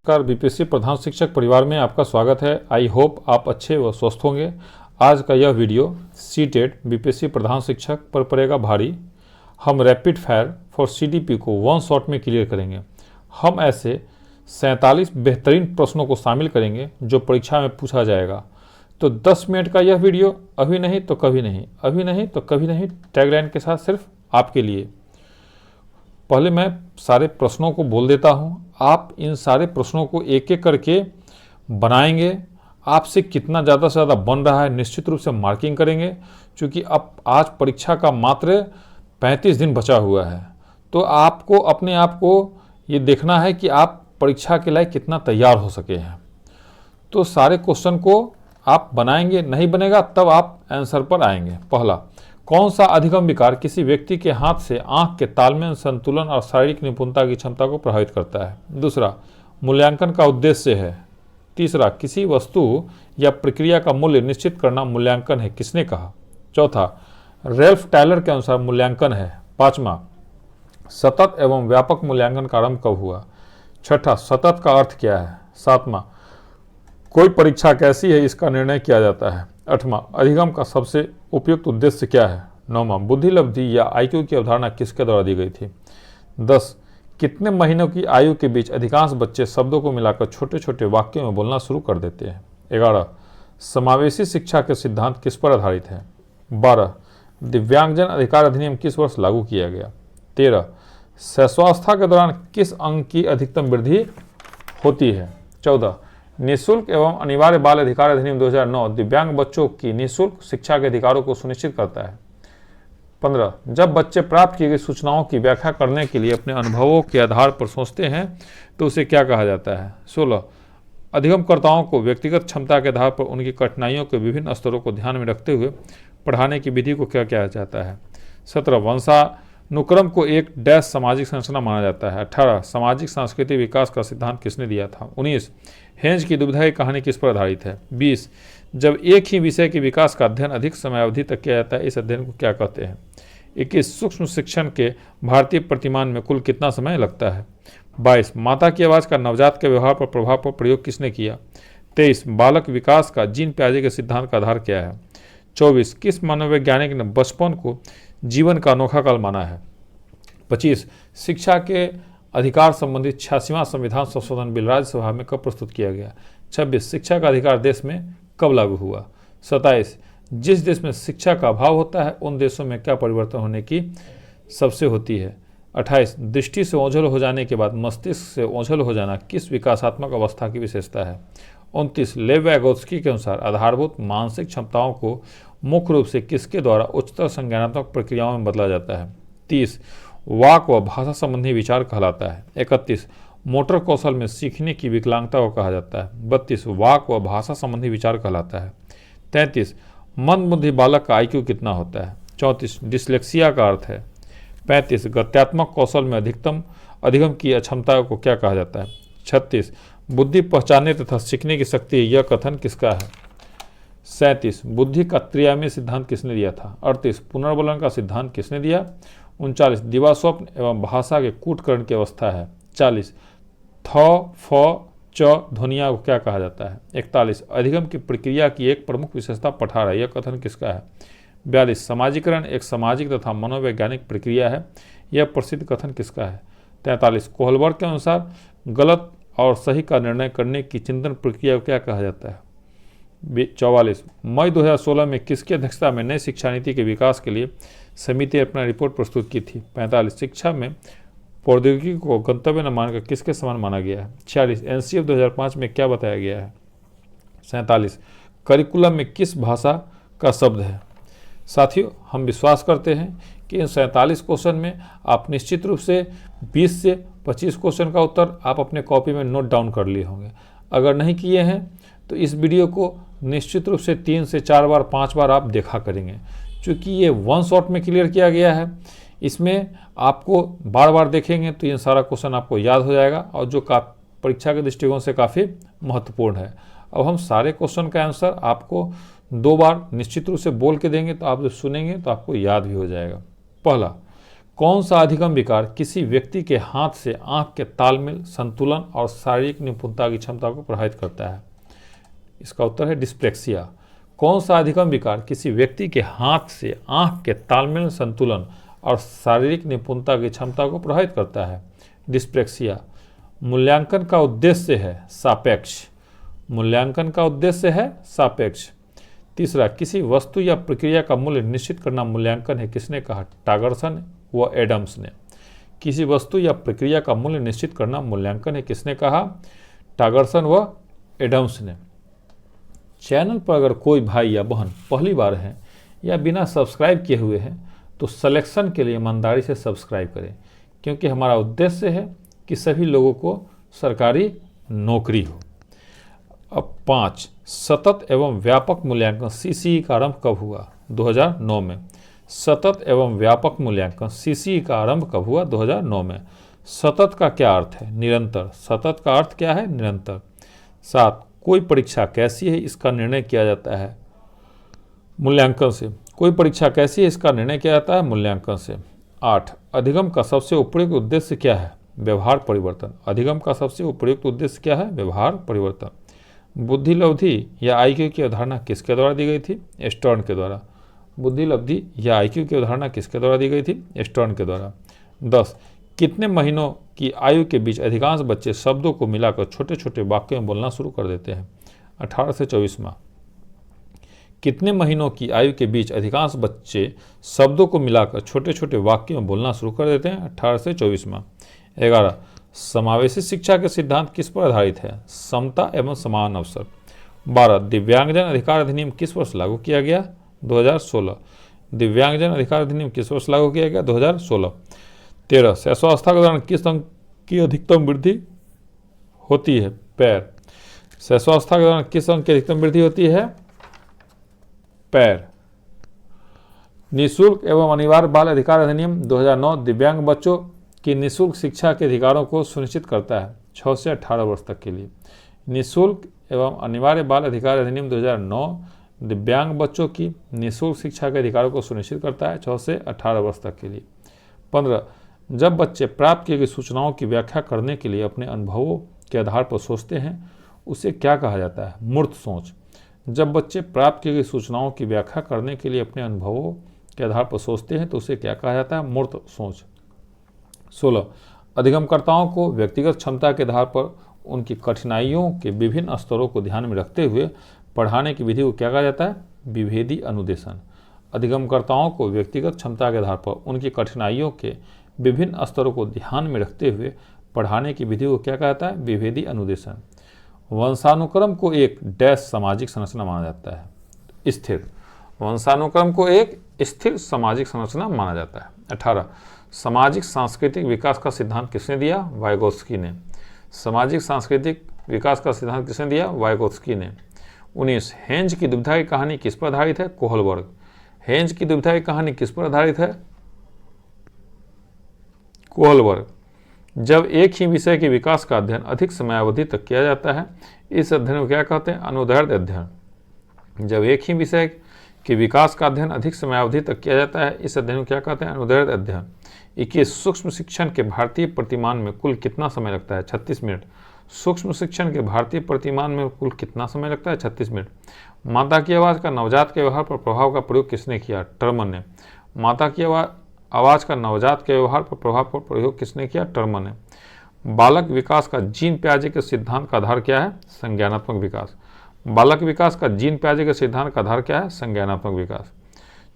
नमस्कार, बीपीएससी प्रधान शिक्षक परिवार में आपका स्वागत है। आई होप आप अच्छे व स्वस्थ होंगे। आज का यह वीडियो सीटेट बीपीएससी प्रधान शिक्षक पर पड़ेगा भारी। हम रैपिड फायर फॉर सीडीपी को वन शॉट में क्लियर करेंगे। हम ऐसे 47 बेहतरीन प्रश्नों को शामिल करेंगे जो परीक्षा में पूछा जाएगा। तो 10 मिनट का यह वीडियो अभी नहीं तो कभी नहीं, अभी नहीं तो कभी नहीं टैगलाइन के साथ सिर्फ आपके लिए। पहले मैं सारे प्रश्नों को बोल देता हूं, आप इन सारे प्रश्नों को एक एक करके बनाएंगे। आपसे कितना ज़्यादा से ज़्यादा बन रहा है निश्चित रूप से मार्किंग करेंगे, क्योंकि अब आज परीक्षा का मात्र 35 दिन बचा हुआ है। तो आपको अपने आप को ये देखना है कि आप परीक्षा के लिए कितना तैयार हो सके हैं। तो सारे क्वेश्चन को आप बनाएंगे, नहीं बनेगा तब आप आंसर पर आएंगे। पहला, कौन सा अधिगम विकार किसी व्यक्ति के हाथ से आंख के तालमेल, संतुलन और शारीरिक निपुणता की क्षमता को प्रभावित करता है? दूसरा, मूल्यांकन का उद्देश्य है। तीसरा, किसी वस्तु या प्रक्रिया का मूल्य निश्चित करना मूल्यांकन है, किसने कहा? चौथा, रेल्फ टायलर के अनुसार मूल्यांकन है। पांचवा, सतत एवं व्यापक मूल्यांकन का आरंभ कब हुआ? छठा, सतत का अर्थ क्या है? सातवां, कोई परीक्षा कैसी है इसका निर्णय किया जाता है? आठवां, अधिगम का सबसे उपयुक्त उद्देश्य क्या है? नौवां, बुद्धि लब्धि या आईक्यू की अवधारणा किसके द्वारा दी गई थी? 10, कितने महीनों की आयु के बीच अधिकांश बच्चे शब्दों को मिलाकर छोटे छोटे वाक्यों में बोलना शुरू कर देते हैं? 11, समावेशी शिक्षा के सिद्धांत किस पर आधारित है? 12, दिव्यांगजन अधिकार अधिनियम किस वर्ष लागू किया गया? 13, शैशवावस्था के दौरान किस अंग की अधिकतम वृद्धि होती है? 14, निःशुल्क एवं अनिवार्य बाल अधिकार अधिनियम 2009 दिव्यांग बच्चों की निःशुल्क शिक्षा के अधिकारों को सुनिश्चित करता है। 15, जब बच्चे प्राप्त की गई सूचनाओं की व्याख्या करने के लिए अपने अनुभवों के आधार पर सोचते हैं तो उसे क्या कहा जाता है? 16, अधिगमकर्ताओं को व्यक्तिगत क्षमता के आधार पर उनकी कठिनाइयों के विभिन्न स्तरों को ध्यान में रखते हुए पढ़ाने की विधि को क्या कहा जाता है? 17, वंशानुक्रम को एक डैश सामाजिक संरचना माना जाता है। 18, सामाजिक सांस्कृतिक विकास का सिद्धांत किसने दिया था? 19, हेंज की दुविधा की कहानी किस पर आधारित है? 20, जब एक ही विषय के विकास का अध्ययन अधिक समय अवधि तक किया जाता है इस अध्ययन को क्या कहते हैं? 21, सूक्ष्म शिक्षण के भारतीय प्रतिमान में कुल कितना समय लगता है? 22, माता की आवाज़ का नवजात के व्यवहार पर प्रभाव पर प्रयोग किसने किया? 23, बालक विकास का जीन प्याजे के सिद्धांत का आधार क्या है? 24, किस मनोवैज्ञानिक ने बचपन को जीवन का अनोखा काल माना है? 25, शिक्षा के अधिकार संबंधी 86वां संविधान संशोधन बिल राज्यसभा में कब प्रस्तुत किया गया? 26, शिक्षा का अधिकार देश में कब लागू हुआ? 27, जिस देश में शिक्षा का अभाव होता है उन देशों में क्या परिवर्तन होने की सबसे होती है? 28, दृष्टि से ओझल हो जाने के बाद मस्तिष्क से ओझल हो जाना किस विकासात्मक अवस्था की विशेषता है? 29, लेव वैगोत्स्की के अनुसार आधारभूत मानसिक क्षमताओं को मुख्य रूप से किसके द्वारा उच्चतर संज्ञानात्मक प्रक्रियाओं में बदला जाता है? 30, वाक व भाषा संबंधी विचार कहलाता है? 31, मोटर कौशल में सीखने की विकलांगता को कहा जाता है? 32, वाक व भाषा संबंधी विचार कहलाता है? 33, मंदबुद्धि बालक का आईक्यू कितना होता है? 34, डिस्लेक्सिया का अर्थ है? 35, गत्यात्मक कौशल में अधिगम की अक्षमता को क्या कहा जाता है? 36, बुद्धि पहचानने तथा सीखने की शक्ति यह कथन किसका है? 37, बुद्धि का त्रिआयामी सिद्धांत किसने दिया था? 38, पुनर्वलन का सिद्धांत किसने दिया? 39, दिवास्वप्न एवं भाषा के कूटकरण की अवस्था है? 40, थ फ च ध्वनिया को क्या कहा जाता है? 41, अधिगम की प्रक्रिया की एक प्रमुख विशेषता पठार है, यह कथन किसका है? 42, समाजीकरण एक सामाजिक तथा मनोवैज्ञानिक प्रक्रिया है, यह प्रसिद्ध कथन किसका है? 43, कोहलबर्ग के अनुसार गलत और सही का निर्णय करने की चिंतन प्रक्रिया को क्या कहा जाता है? 44, मई 2016 में किसकी अध्यक्षता में नई शिक्षा नीति के विकास के लिए समिति ने अपना रिपोर्ट प्रस्तुत की थी? 45, शिक्षा में प्रौद्योगिकी को गंतव्य न मानकर किसके समान माना गया है? 46, एनसीएफ 2005 में क्या बताया गया है? 47, करिकुलम में किस भाषा का शब्द है? साथियों, हम विश्वास करते हैं कि इन 47 क्वेश्चन में आप निश्चित रूप से 20 से 25 क्वेश्चन का उत्तर आप अपने कॉपी में नोट डाउन कर लिए होंगे। अगर नहीं किए हैं तो इस वीडियो को निश्चित रूप से 3 से 4 बार 5 बार आप देखा करेंगे, क्योंकि ये वन शॉट में क्लियर किया गया है। इसमें आपको बार बार देखेंगे तो ये सारा क्वेश्चन आपको याद हो जाएगा और जो परीक्षा के दृष्टिकोण से काफ़ी महत्वपूर्ण है। अब हम सारे क्वेश्चन का आंसर आपको 2 बार निश्चित रूप से बोल के देंगे, तो आप जब सुनेंगे तो आपको याद भी हो जाएगा। पहला, कौन सा अधिगम विकार किसी व्यक्ति के हाथ से आंख के तालमेल, संतुलन और शारीरिक निपुणता की क्षमता को प्रभावित करता है? इसका उत्तर है डिस्प्लेक्सिया। कौन सा अधिगम विकार किसी व्यक्ति के हाथ से आंख के तालमेल, संतुलन और शारीरिक निपुणता की क्षमता को प्रभावित करता है? डिस्प्लेक्सिया। मूल्यांकन का उद्देश्य है सापेक्ष। मूल्यांकन का उद्देश्य है सापेक्ष। तीसरा, किसी वस्तु या प्रक्रिया का मूल्य निश्चित करना मूल्यांकन है, किसने कहा? टागरसन व एडम्स ने। किसी वस्तु या प्रक्रिया का मूल्य निश्चित करना मूल्यांकन है, किसने कहा? टागरसन व एडम्स ने। चैनल पर अगर कोई भाई या बहन पहली बार है या बिना सब्सक्राइब किए हुए हैं तो सिलेक्शन के लिए ईमानदारी से सब्सक्राइब करें, क्योंकि हमारा उद्देश्य है कि सभी लोगों को सरकारी नौकरी हो। अब 5, सतत एवं व्यापक मूल्यांकन CCE का आरंभ कब हुआ? 2009 में। सतत एवं व्यापक मूल्यांकन CCE का आरंभ कब हुआ? 2009 में। सतत का क्या अर्थ है? निरंतर। सतत का अर्थ क्या है? निरंतर। 7, कोई परीक्षा कैसी है, इसका निर्णय किया जाता है मूल्यांकन से। कोई परीक्षा कैसी है, इसका निर्णय किया जाता है मूल्यांकन से। 8, अधिगम का सबसे उपयुक्त उद्देश्य क्या है? व्यवहार परिवर्तन। अधिगम का सबसे उपयुक्त उद्देश्य क्या है? व्यवहार परिवर्तन। बुद्धि लब्धि या IQ की अवधारणा किसके द्वारा दी गई थी? स्टर्न के द्वारा। बुद्धि लब्धि या IQ की अवधारणा किसके द्वारा दी गई थी? स्टर्न के द्वारा। 10, कितने महीनों की आयु के बीच अधिकांश बच्चे शब्दों को मिलाकर छोटे छोटे वाक्यों में बोलना शुरू कर देते हैं? 18 से 24 माह। कितने महीनों की आयु के बीच अधिकांश बच्चे शब्दों को मिलाकर छोटे छोटे वाक्यों में बोलना शुरू कर देते हैं? 18 से 24 माह। 11, समावेशी शिक्षा के सिद्धांत किस पर आधारित है? समता एवं समान अवसर। 12, दिव्यांगजन अधिकार अधिनियम किस वर्ष लागू किया गया? 2016। दिव्यांगजन अधिकार अधिनियम किस वर्ष लागू किया गया? 2016। 13, शैशवावस्था के दौरान किस अंग की अधिकतम वृद्धि होती है? पैर। शैशवावस्था के दौरान किस अंग की अधिकतम वृद्धि होती है? पैर। निःशुल्क एवं अनिवार्य बाल अधिकार अधिनियम 2009 दिव्यांग बच्चों की निःशुल्क शिक्षा के अधिकारों को सुनिश्चित करता है 6 से 18 वर्ष तक के लिए। निःशुल्क एवं अनिवार्य बाल अधिकार अधिनियम 2009 दिव्यांग बच्चों की निःशुल्क शिक्षा के अधिकारों को सुनिश्चित करता है 6 से 18 वर्ष तक के लिए। 15, जब बच्चे प्राप्त की गई सूचनाओं की व्याख्या करने के लिए अपने अनुभवों के आधार पर सोचते हैं, उसे क्या कहा जाता है? मूर्त सोच। जब बच्चे प्राप्त की गई सूचनाओं की व्याख्या करने के लिए अपने अनुभवों के आधार पर सोचते हैं तो उसे क्या कहा जाता है? मूर्त सोच। 16, अधिगमकर्ताओं को व्यक्तिगत क्षमता के आधार पर उनकी कठिनाइयों के विभिन्न स्तरों को ध्यान में रखते हुए पढ़ाने की विधि को क्या कहा जाता है? विभेदी अनुदेशन। अधिगमकर्ताओं को व्यक्तिगत क्षमता के आधार पर उनकी कठिनाइयों के विभिन्न स्तरों को ध्यान में रखते हुए पढ़ाने की विधि को क्या कहा जाता है? विभेदी अनुदेशन। वंशानुक्रम को एक डैश सामाजिक संरचना माना जाता है? स्थिर। वंशानुक्रम को एक स्थिर सामाजिक संरचना माना जाता है। 18, सामाजिक सांस्कृतिक विकास का सिद्धांत किसने दिया? वाइगोत्स्की ने। सामाजिक सांस्कृतिक विकास का सिद्धांत किसने दिया? वाइगोत्स्की ने। 19, हेंज की दुविधा की कहानी किस पर आधारित है? कोहलबर्ग। हेंज की दुविधा की कहानी किस पर आधारित है? कोहलबर्ग। जब एक ही विषय के विकास का अध्ययन अधिक समयावधि तक किया जाता है, इस अध्ययन को क्या कहते हैं? अनुदैर्ध्य अध्ययन। जब एक ही विषय के विकास का अध्ययन अधिक समयावधि तक किया जाता है, इस अध्ययन को क्या कहते हैं? अनुदैर्ध्य अध्ययन। 21, सूक्ष्म शिक्षण के भारतीय प्रतिमान में कुल कितना समय लगता है? 36 मिनट। सूक्ष्म शिक्षण के भारतीय प्रतिमान में कुल कितना समय लगता है? 36 मिनट। माता की आवाज़ का नवजात के व्यवहार पर प्रभाव का प्रयोग किसने किया? टर्मन ने। माता की आवाज़ का नवजात के व्यवहार पर प्रभाव पर प्रयोग किसने किया? टर्मन ने। बालक विकास का जीन पियाजे के सिद्धांत का आधार क्या है? संज्ञानात्मक विकास। बालक विकास का जीन पियाजे के सिद्धांत का आधार क्या है? संज्ञानात्मक विकास।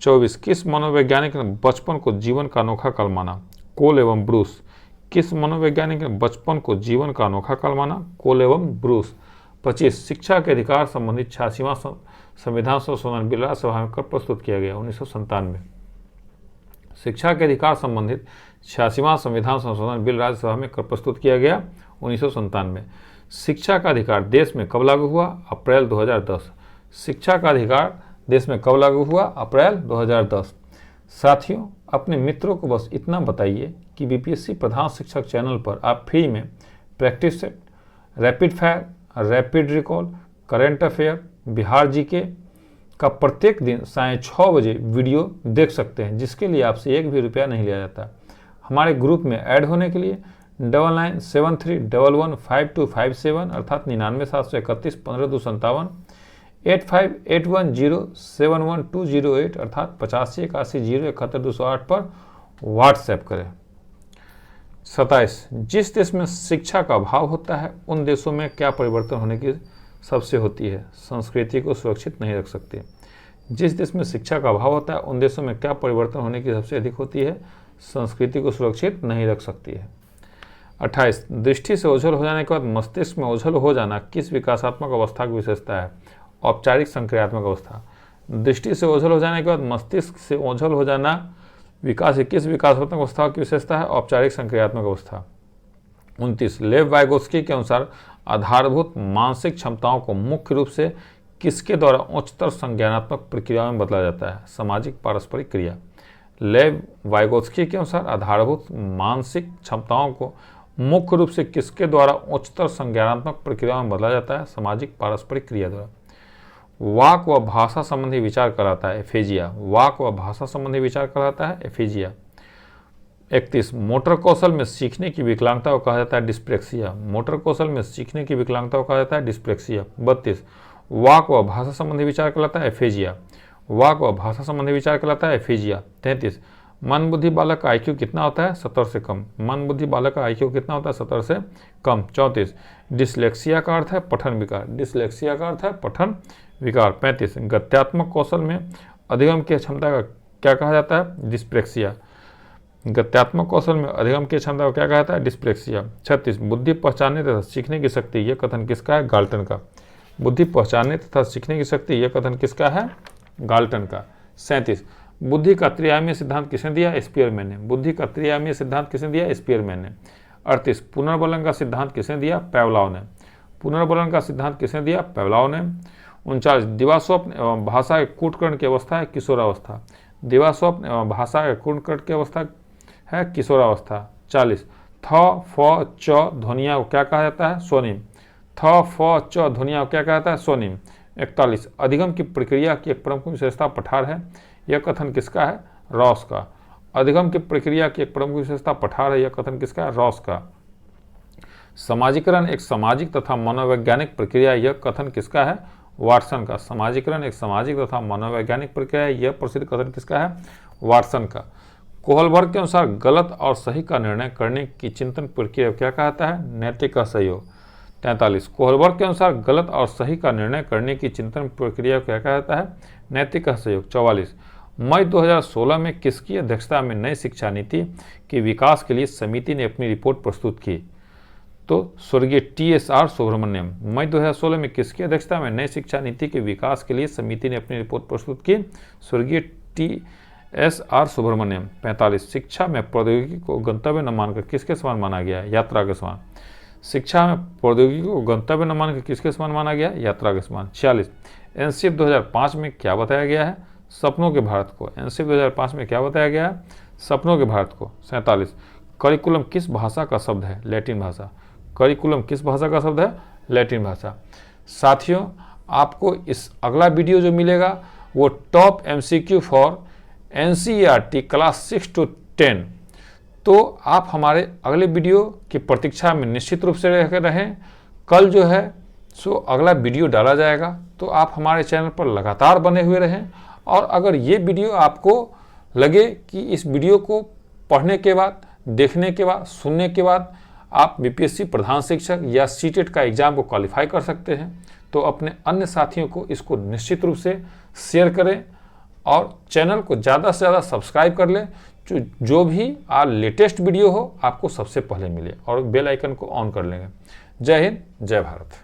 24, किस मनोवैज्ञानिक ने बचपन को जीवन का अनोखा काल माना? कोल एवं ब्रूस। किस मनोवैज्ञानिक ने बचपन को जीवन का अनोखा काल माना? कोल एवं ब्रूस। 25, शिक्षा के अधिकार संबंधित 86वां संविधान संशोधन बिल राज्यसभा में कब प्रस्तुत किया गया? 1997। शिक्षा के अधिकार संबंधित 86वां संविधान संशोधन बिल राज्यसभा में कब प्रस्तुत किया गया? 1997। शिक्षा का अधिकार देश में कब लागू हुआ? अप्रैल 2010। शिक्षा का अधिकार देश में कब लागू हुआ? अप्रैल 2010। साथियों, अपने मित्रों को बस इतना बताइए कि बीपीएससी प्रधान शिक्षक चैनल पर आप फ्री में practice set, rapid fire, rapid recall, current affair, Bihar GK का प्रत्येक दिन 6:30 बजे वीडियो देख सकते हैं, जिसके लिए आपसे एक भी रुपया नहीं लिया जाता। हमारे ग्रुप में ऐड होने के लिए 9973115257 अर्थात 99,731,15,257, 8581071208 अर्थात 8581071208 पर व्हाट्सएप करें। 27 जिस देश में शिक्षा का अभाव होता है उन देशों में क्या परिवर्तन होने की सबसे होती है? संस्कृति को सुरक्षित नहीं रख सकते। जिस देश में शिक्षा का अभाव होता है उन देशों में क्या परिवर्तन होने की सबसे अधिक होती है? संस्कृति को सुरक्षित नहीं रख सकती है। 28 दृष्टि से ओझल हो जाने के बाद मस्तिष्क में ओझल हो जाना किस विकासात्मक अवस्था की विशेषता है? औपचारिक संक्रियात्मक अवस्था। दृष्टि से ओझल हो जाने के बाद मस्तिष्क से ओझल हो जाना किस विकासात्मक अवस्था की विशेषता है? औपचारिक संक्रियात्मक अवस्था। 29 लेव वाइगोत्स्की के अनुसार आधारभूत मानसिक क्षमताओं को मुख्य रूप से किसके द्वारा उच्चतर संज्ञानात्मक प्रक्रियाओं में बदला जाता है? सामाजिक पारस्परिक क्रिया। लेव वाइगोत्स्की के अनुसार आधारभूत मानसिक क्षमताओं को मुख्य रूप से किसके द्वारा उच्चतर संज्ञानात्मक प्रक्रियाओं में बदला जाता है? सामाजिक पारस्परिक क्रिया द्वारा। वाक व भाषा संबंधी विचार कराता है एफेजिया। वाक व भाषा संबंधी विचार कराता है एफेजिया। 31 मोटर कौशल में सीखने की विकलांगता को कहा जाता है डिस्प्रेक्सिया। मोटर कौशल में सीखने की विकलांगता को कहा जाता है डिस्प्रेक्सिया। 32 वाक व भाषा संबंधी विचार कहलाता है एफेजिया। वाक व भाषा संबंधी विचार कहलाता है एफेजिया। 33 मन बुद्धि बालक का IQ कितना होता है? 70 से कम। मन बुद्धि बालक का IQ कितना होता है? 70 से कम। 34 डिस्लेक्सिया का अर्थ है पठन विकार। डिस्लेक्सिया का अर्थ है पठन विकार। 35 गत्यात्मक कौशल में अधिगम की क्षमता का क्या कहा जाता है? डिस्प्रेक्सिया। गत्यात्मक कौशल में अधिगम की क्षमता को क्या कहा जाता है? डिस्प्रेक्सिया। 36 बुद्धि पहचानने तथा सीखने की शक्ति, यह कथन किसका है? गाल्टन का। बुद्धि पहचानने तथा सीखने की शक्ति, यह कथन किसका है? गाल्टन का। 37 बुद्धि का त्रिआयामीय सिद्धांत किसने दिया? स्पीयरमैन ने। बुद्धि का त्रिआयामीय सिद्धांत किसने दिया? स्पीयरमैन ने। 38 पुनर्बलन का सिद्धांत किसने दिया? पैवलाव ने। पुनर्बलन का सिद्धांत किसने दिया? पैवलाव ने। 39 दिवास्वप्न एवं भाषा के कूटकर्ण की अवस्था है किशोरावस्था। दिवास्वप्न एवं भाषा के कूटकर्ण की अवस्था है किशोरावस्था। 40 थ फ च ध्वनिया को क्या कहा जाता है? स्वनिम। थ फ च ध्वनिया को क्या कहा जाता है? स्वनिम। 41 अधिगम की प्रक्रिया की एक प्रमुख विशेषता पठार है, यह कथन किसका है? रॉस का। अधिगम की प्रक्रिया की एक प्रमुख विशेषता पठार है, यह कथन किसका है? रॉस का। समाजीकरण एक सामाजिक तथा मनोवैज्ञानिक प्रक्रिया, यह कथन किसका है? वाटसन का। समाजीकरण एक सामाजिक तथा मनोवैज्ञानिक प्रक्रिया है, यह प्रसिद्ध कथन किसका है? वाटसन का। कोहलबर्ग के अनुसार गलत और सही का निर्णय करने की चिंतन प्रक्रिया क्या कहता है? नैतिक असहयोग। 43 कोहलबर्ग के अनुसार गलत और सही का निर्णय करने की चिंतन प्रक्रिया क्या कहता है? नैतिक असहयोग। 44 मई 2016 में किसकी अध्यक्षता में नई शिक्षा नीति के विकास के लिए समिति ने अपनी रिपोर्ट प्रस्तुत की? तो स्वर्गीय TSR सुब्रमण्यम। मई 2016 में किसकी अध्यक्षता में नई शिक्षा नीति के विकास के लिए समिति ने अपनी रिपोर्ट प्रस्तुत की? स्वर्गीय TSR सुब्रमण्यम। 45 शिक्षा में प्रौद्योगिकी को गंतव्य न मानकर किसके समान माना गया है? यात्रा के समान। शिक्षा में प्रौद्योगिकी को गंतव्य न मानकर किसके समान माना गया है? यात्रा के समान। 46 एनसीएफ 2005 में क्या बताया गया है? सपनों के भारत को। एनसीएफ 2005 में क्या बताया गया है? सपनों के भारत को। 47 करिकुलम किस भाषा का शब्द है? लैटिन भाषा। करिकुलम किस भाषा का शब्द है? लैटिन भाषा। साथियों आपको इस अगला वीडियो जो मिलेगा वो top MCQ for NCERT class 6 to 10। तो आप हमारे अगले वीडियो की प्रतीक्षा में निश्चित रूप से रहें। कल जो है सो अगला वीडियो डाला जाएगा, तो आप हमारे चैनल पर लगातार बने हुए रहें। और अगर ये वीडियो आपको लगे कि इस वीडियो को पढ़ने के बाद, देखने के बाद, सुनने के बाद आप BPSC प्रधान शिक्षक या सीटेट का एग्ज़ाम को क्वालिफाई कर सकते हैं, तो अपने अन्य साथियों को इसको निश्चित रूप से शेयर करें और चैनल को ज़्यादा से ज़्यादा सब्सक्राइब कर लें, जो भी लेटेस्ट वीडियो हो आपको सबसे पहले मिले, और बेल आइकन को ऑन कर लेंगे। जय हिंद, जय भारत।